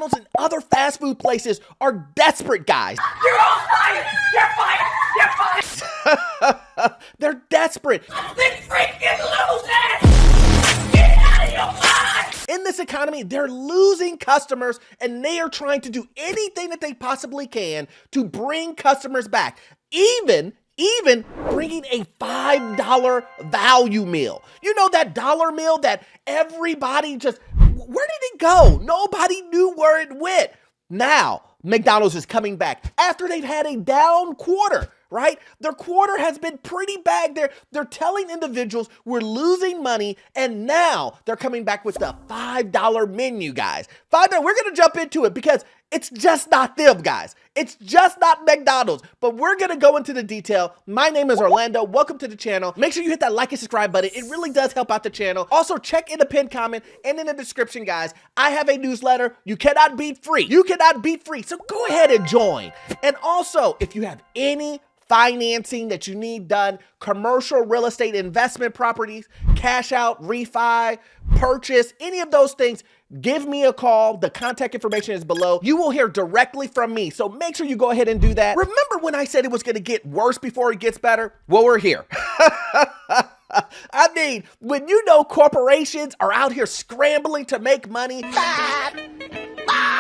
McDonald's and other fast food places are desperate, guys. You're all fired! You're fired! You're fired! They're desperate. They freaking losing! Get out of your mind! In this economy, they're losing customers, and they are trying to do anything that they possibly can to bring customers back. Even bringing a $5 value meal. You know, that dollar meal that everybody just, where did it go? Nobody knew where it went. Now, McDonald's is coming back after they've had a down quarter, right? Their quarter has been pretty bad. They're telling individuals we're losing money, and now they're coming back with the $5 menu, guys. $5, we're gonna jump into it because it's just not them, guys. It's just not McDonald's, but we're gonna go into the detail. My name is Orlando. Welcome to the channel. Make sure you hit that like and subscribe button. It really does help out the channel. Also, check in the pinned comment and in the description, guys. I have a newsletter. You cannot beat free. You cannot beat free, so go ahead and join. And also, if you have any financing that you need done, commercial real estate investment properties, cash out, refi, purchase, any of those things, give me a call. The contact information is below. You will hear directly from me, so make sure you go ahead and do that. Remember when I said it was going to get worse before it gets better? Well, we're here. I mean, when you know corporations are out here scrambling to make money, All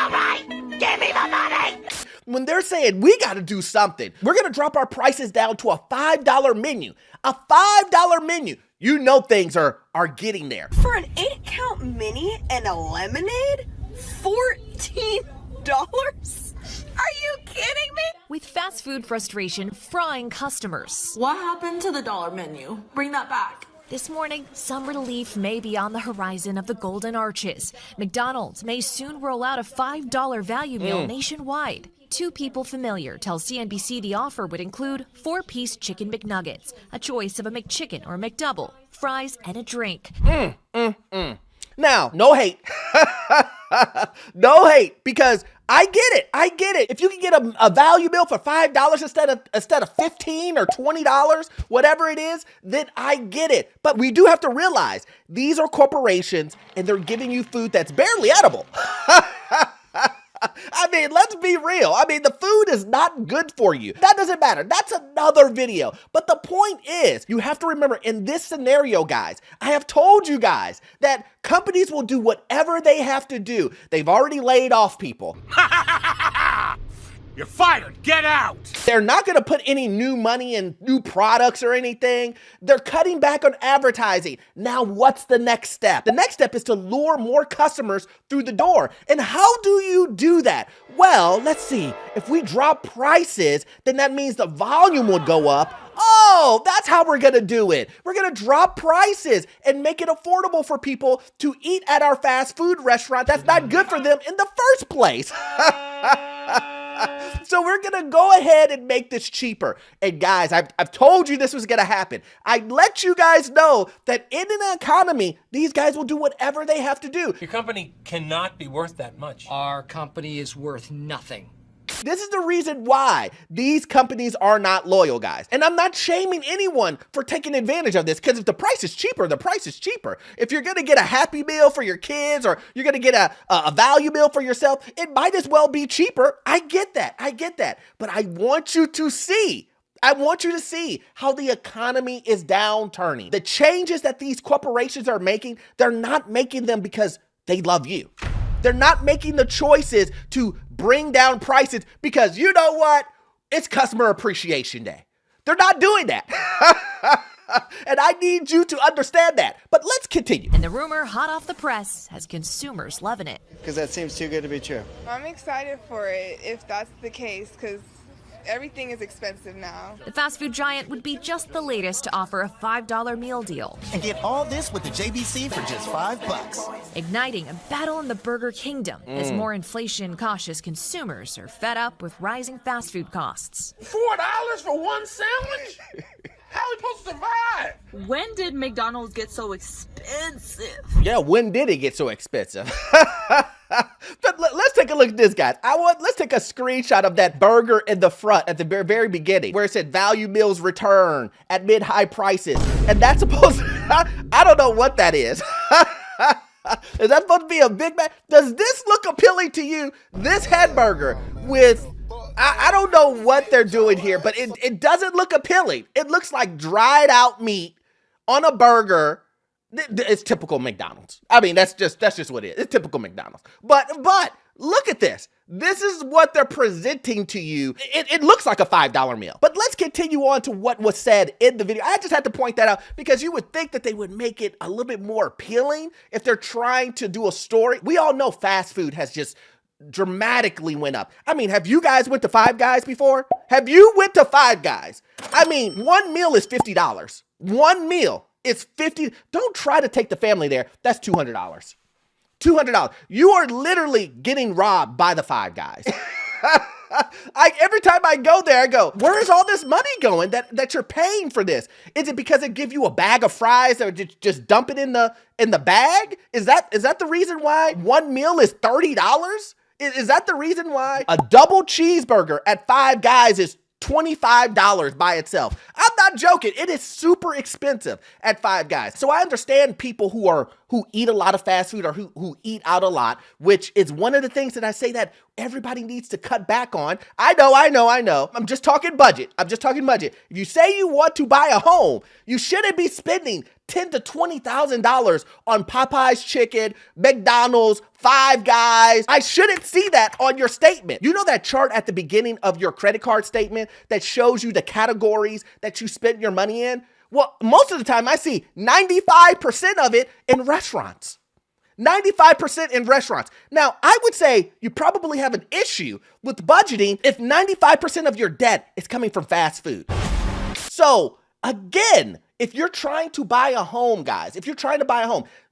right, give me the money! when they're saying we got to do something, we're going to drop our prices down to a $5 menu. A $5 menu. You know things are getting there. For an 8-count mini and a lemonade? $14? Are you kidding me? With fast food frustration frying customers. What happened to the dollar menu? Bring that back. This morning, some relief may be on the horizon of the Golden Arches. McDonald's may soon roll out a $5 value meal nationwide. Two people familiar tell CNBC the offer would include 4-piece chicken McNuggets, a choice of a McChicken or McDouble, fries, and a drink. Now, no hate. No hate, because I get it. If you can get a value meal for $5 instead of $15 or $20, whatever it is, then I get it. But we do have to realize these are corporations and they're giving you food that's barely edible. I mean, let's be real. I mean, the food is not good for you. That doesn't matter. That's another video. But the point is, you have to remember in this scenario, guys, I have told you guys that companies will do whatever they have to do. They've already laid off people. You're fired. Get out. They're not going to put any new money in new products or anything. They're cutting back on advertising. Now, what's the next step? The next step is to lure more customers through the door. And how do you do that? Well, let's see. If we drop prices, then that means the volume would go up. Oh, that's how we're going to do it. We're going to drop prices and make it affordable for people to eat at our fast food restaurant. That's not good for them in the first place. So we're going to go ahead and make this cheaper. And guys, I've told you this was going to happen. I let you guys know that in an economy, these guys will do whatever they have to do. Your company cannot be worth that much. Our company is worth nothing. This is the reason why these companies are not loyal, guys. And I'm not shaming anyone for taking advantage of this, because if the price is cheaper, the price is cheaper. If you're going to get a Happy Meal for your kids, or you're going to get a value meal for yourself, it might as well be cheaper. I get that. But I want you to see how the economy is downturning. The changes that these corporations are making, they're not making them because they love you. They're not making the choices to bring down prices because, you know what? It's Customer Appreciation Day. They're not doing that. And I need you to understand that. But let's continue. And the rumor hot off the press has consumers loving it. Because that seems too good to be true. I'm excited for it if that's the case, because everything is expensive now. The fast food giant would be just the latest to offer a $5 meal deal. And get all this with the JBC for just $5. Igniting a battle in the burger kingdom as more inflation-cautious consumers are fed up with rising fast food costs. $4 for one sandwich? How are we supposed to survive? When did McDonald's get so expensive? Yeah, when did it get so expensive? But let's take a look at this, guys. Let's take a screenshot of that burger in the front at the very beginning, where it said value meals return at mid-high prices. And that's supposed to, I don't know what that is. Is that supposed to be a Big Mac? Does this look appealing to you? This hamburger with, I don't know what they're doing here, but it doesn't look appealing. It looks like dried out meat on a burger. It's typical McDonald's. I mean, that's just what it is. It's typical McDonald's. But look at this. This is what they're presenting to you. It looks like a $5 meal. But let's continue on to what was said in the video. I just had to point that out because you would think that they would make it a little bit more appealing if they're trying to do a story. We all know fast food has just dramatically went up. I mean, have you guys went to Five Guys before? Have you went to Five Guys? I mean, one meal is $50. One meal is $50. Don't try to take the family there. That's $200. $200. You are literally getting robbed by the Five Guys. Every time I go there, I go, where is all this money going that you're paying for this? Is it because they give you a bag of fries or just dump it in the bag? Is that the reason why one meal is $30? Is that the reason why a double cheeseburger at Five Guys is $25 by itself? I'm not joking. It is super expensive at Five Guys. So I understand people who eat a lot of fast food or who eat out a lot, which is one of the things that I say that everybody needs to cut back on. I know. I'm just talking budget. If you say you want to buy a home, you shouldn't be spending $10,000 to $20,000 on Popeye's chicken, McDonald's, Five Guys. I shouldn't see that on your statement. You know that chart at the beginning of your credit card statement that shows you the categories that you spent your money in? Well, most of the time I see 95% of it in restaurants. 95% in restaurants. Now, I would say you probably have an issue with budgeting if 95% of your debt is coming from fast food. So, again, if you're trying to buy a home, guys,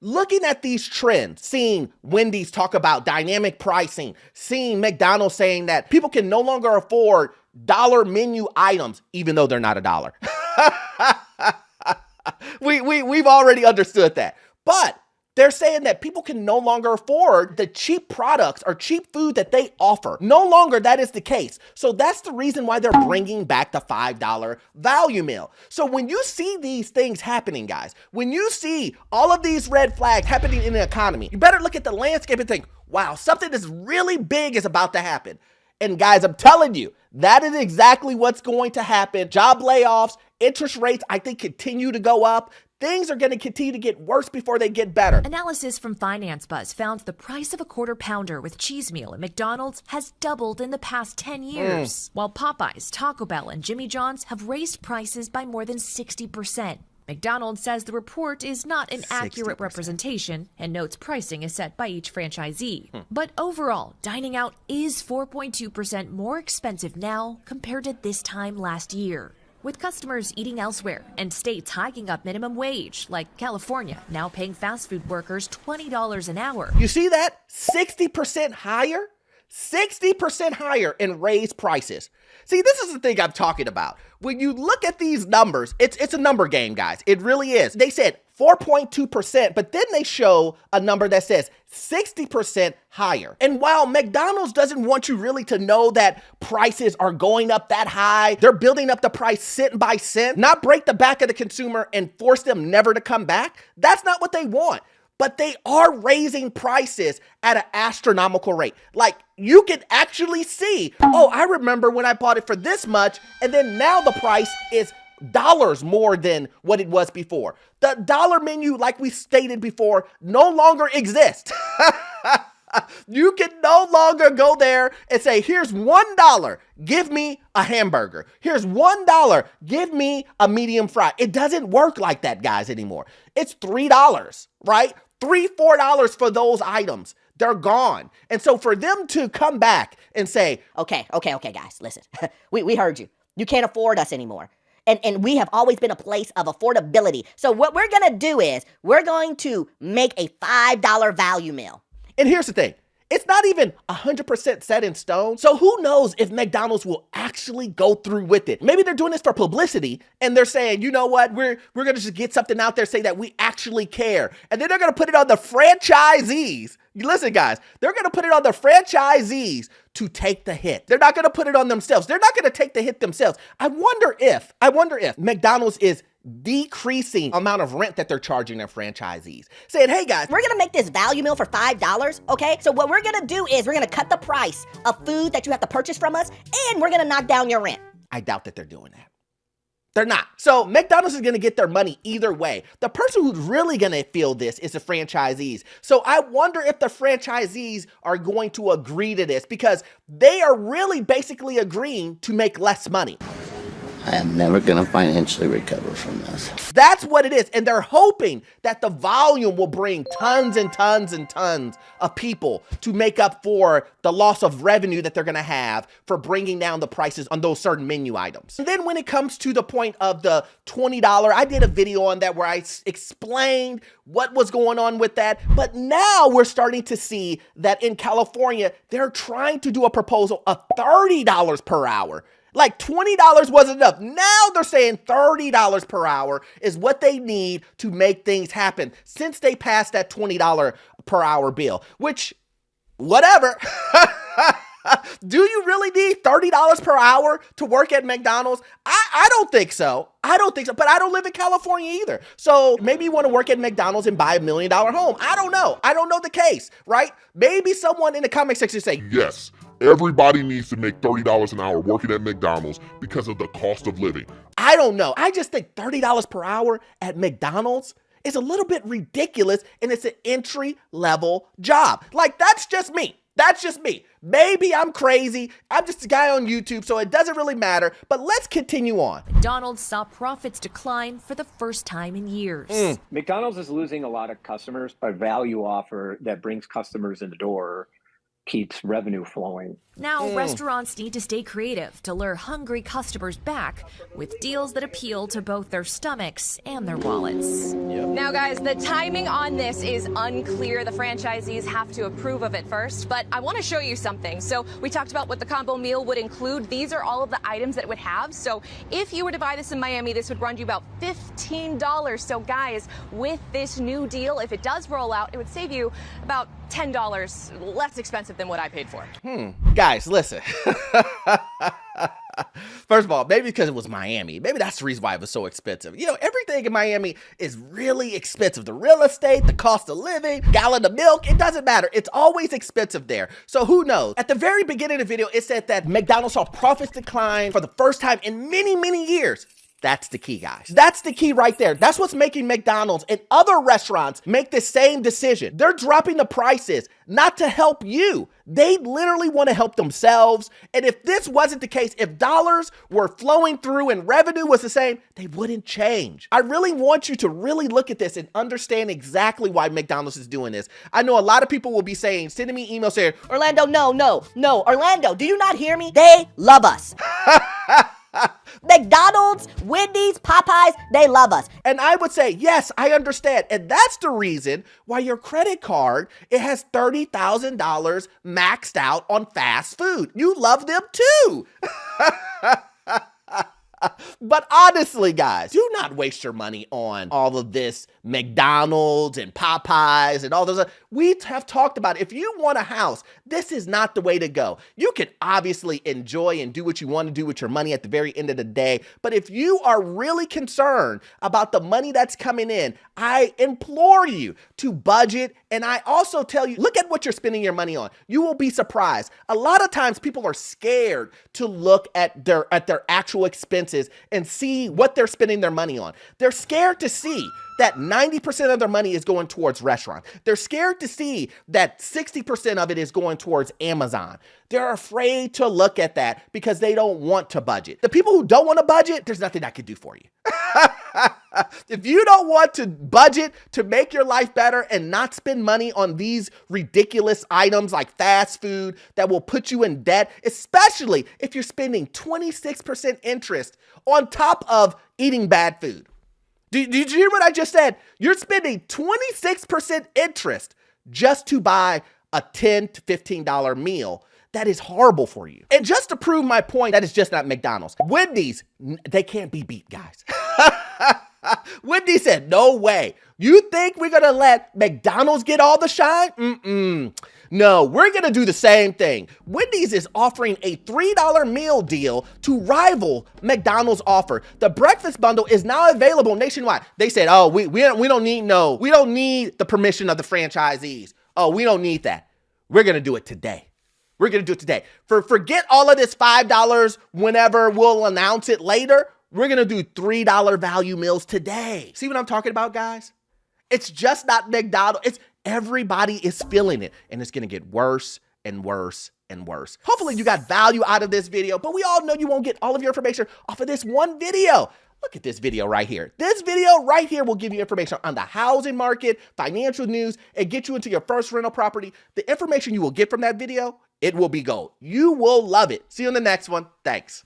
looking at these trends, seeing Wendy's talk about dynamic pricing, seeing McDonald's saying that people can no longer afford dollar menu items, even though they're not $1. We've already understood that. But they're saying that people can no longer afford the cheap products or cheap food that they offer. No longer that is the case. So that's the reason why they're bringing back the $5 value meal. So when you see these things happening, guys, when you see all of these red flags happening in the economy, you better look at the landscape and think, wow, something that's really big is about to happen. And guys, I'm telling you, that is exactly what's going to happen. Job layoffs, interest rates, I think, continue to go up. Things are going to continue to get worse before they get better. Analysis from Finance Buzz found the price of a quarter pounder with cheese meal at McDonald's has doubled in the past 10 years, while Popeyes, Taco Bell, and Jimmy John's have raised prices by more than 60%. McDonald's says the report is not an accurate representation and notes pricing is set by each franchisee. But overall, dining out is 4.2% more expensive now compared to this time last year, with customers eating elsewhere and states hiking up minimum wage, like California now paying fast food workers $20 an hour. You see that? 60% higher? 60% higher in raised prices. See, this is the thing I'm talking about. When you look at these numbers, it's a number game, guys. It really is. They said 4.2%, but then they show a number that says 60% higher. And while McDonald's doesn't want you really to know that prices are going up that high, they're building up the price cent by cent, not break the back of the consumer and force them never to come back. That's not what they want. But they are raising prices at an astronomical rate. Like, you can actually see, oh, I remember when I bought it for this much, and then now the price is dollars more than what it was before. The dollar menu, like we stated before, no longer exists. You can no longer go there and say, here's $1, give me a hamburger. Here's $1, give me a medium fry. It doesn't work like that, guys, anymore. It's $3, right? $3, $4 for those items. They're gone. And so for them to come back and say, okay, guys, listen, we heard you. You can't afford us anymore. And we have always been a place of affordability. So what we're going to do is we're going to make a $5 value meal. And here's the thing. It's not even 100% set in stone. So who knows if McDonald's will actually go through with it. Maybe they're doing this for publicity and they're saying, you know what, we're going to just get something out there, say that we actually care. And then they're going to put it on the franchisees. Listen, guys, they're going to put it on the franchisees to take the hit. They're not going to put it on themselves. They're not going to take the hit themselves. I wonder if McDonald's is decreasing amount of rent that they're charging their franchisees. Saying, hey guys, we're gonna make this value meal for $5, okay? So what we're gonna do is we're gonna cut the price of food that you have to purchase from us, and we're gonna knock down your rent. I doubt that they're doing that. They're not. So McDonald's is going to get their money either way. The person who's really going to feel this is the franchisees. So I wonder if the franchisees are going to agree to this, because they are really basically agreeing to make less money. I am never going to financially recover from this. That's what it is. And they're hoping that the volume will bring tons and tons and tons of people to make up for the loss of revenue that they're going to have for bringing down the prices on those certain menu items. And then when it comes to the point of the $20, I did a video on that where I explained what was going on with that. But now we're starting to see that in California, they're trying to do a proposal of $30 per hour. Like $20 wasn't enough. Now they're saying $30 per hour is what they need to make things happen since they passed that $20 per hour bill, which, whatever. Do you really need $30 per hour to work at McDonald's? I don't think so. I don't think so, but I don't live in California either. So maybe you want to work at McDonald's and buy $1 million home. I don't know. I don't know the case, right? Maybe someone in the comment section say, yes, everybody needs to make $30 an hour working at McDonald's because of the cost of living. I don't know. I just think $30 per hour at McDonald's is a little bit ridiculous, and it's an entry-level job. Like, that's just me. That's just me. Maybe I'm crazy. I'm just a guy on YouTube, so it doesn't really matter. But let's continue on. McDonald's saw profits decline for the first time in years. McDonald's is losing a lot of customers. A value offer that brings customers in the door keeps revenue flowing. Now, restaurants need to stay creative to lure hungry customers back with deals that appeal to both their stomachs and their wallets. Now, guys, the timing on this is unclear. The franchisees have to approve of it first, but I want to show you something. So we talked about what the combo meal would include. These are all of the items that it would have. So if you were to buy this in Miami, this would run you about $15. So guys, with this new deal, if it does roll out, it would save you about $10 less expensive than what I paid for. Guys, listen. First of all, maybe because it was Miami. Maybe that's the reason why it was so expensive. You know, everything in Miami is really expensive. The real estate, the cost of living, gallon of milk, it doesn't matter. It's always expensive there. So who knows? At the very beginning of the video, it said that McDonald's saw profits decline for the first time in many, many years. That's the key, guys. That's the key right there. That's what's making McDonald's and other restaurants make the same decision. They're dropping the prices not to help you. They literally want to help themselves. And if this wasn't the case, if dollars were flowing through and revenue was the same, they wouldn't change. I really want you to really look at this and understand exactly why McDonald's is doing this. I know a lot of people will be saying, sending me emails saying, Orlando, no. Orlando, do you not hear me? They love us. McDonald's, Wendy's, Popeyes, they love us. And I would say, yes, I understand. And that's the reason why your credit card, it has $30,000 maxed out on fast food. You love them too. But honestly, guys, do not waste your money on all of this McDonald's and Popeyes and all those. We have talked about it. If you want a house, this is not the way to go. You can obviously enjoy and do what you want to do with your money at the very end of the day. But if you are really concerned about the money that's coming in, I implore you to budget. And I also tell you, look at what you're spending your money on. You will be surprised. A lot of times people are scared to look at their actual expenses and see what they're spending their money on. They're scared to see that 90% of their money is going towards restaurants. They're scared to see that 60% of it is going towards Amazon. They're afraid to look at that because they don't want to budget. The people who don't want to budget, there's nothing I can do for you. If you don't want to budget to make your life better and not spend money on these ridiculous items like fast food that will put you in debt, especially if you're spending 26% interest on top of eating bad food. Did you hear what I just said? You're spending 26% interest just to buy a $10 to $15 meal. That is horrible for you. And just to prove my point, that is just not McDonald's. Wendy's, they can't be beat, guys. Wendy said, no way. You think we're going to let McDonald's get all the shine? No, we're gonna do the same thing. Wendy's is offering a $3 meal deal to rival McDonald's offer. The breakfast bundle is now available nationwide. They said, oh, we don't need the permission of the franchisees. Oh, we don't need that. We're gonna do it today. We're gonna do it today. Forget all of this $5 whenever we'll announce it later. We're gonna do $3 value meals today. See what I'm talking about, guys? It's just not McDonald's. It's everybody is feeling it, and it's gonna get worse and worse and worse. Hopefully you got value out of this video, but we all know you won't get all of your information off of this one video. Look at this video right here. This video right here will give you information on the housing market, financial news, and get you into your first rental property. The information you will get from that video, it will be gold. You will love it. See you in the next one. Thanks.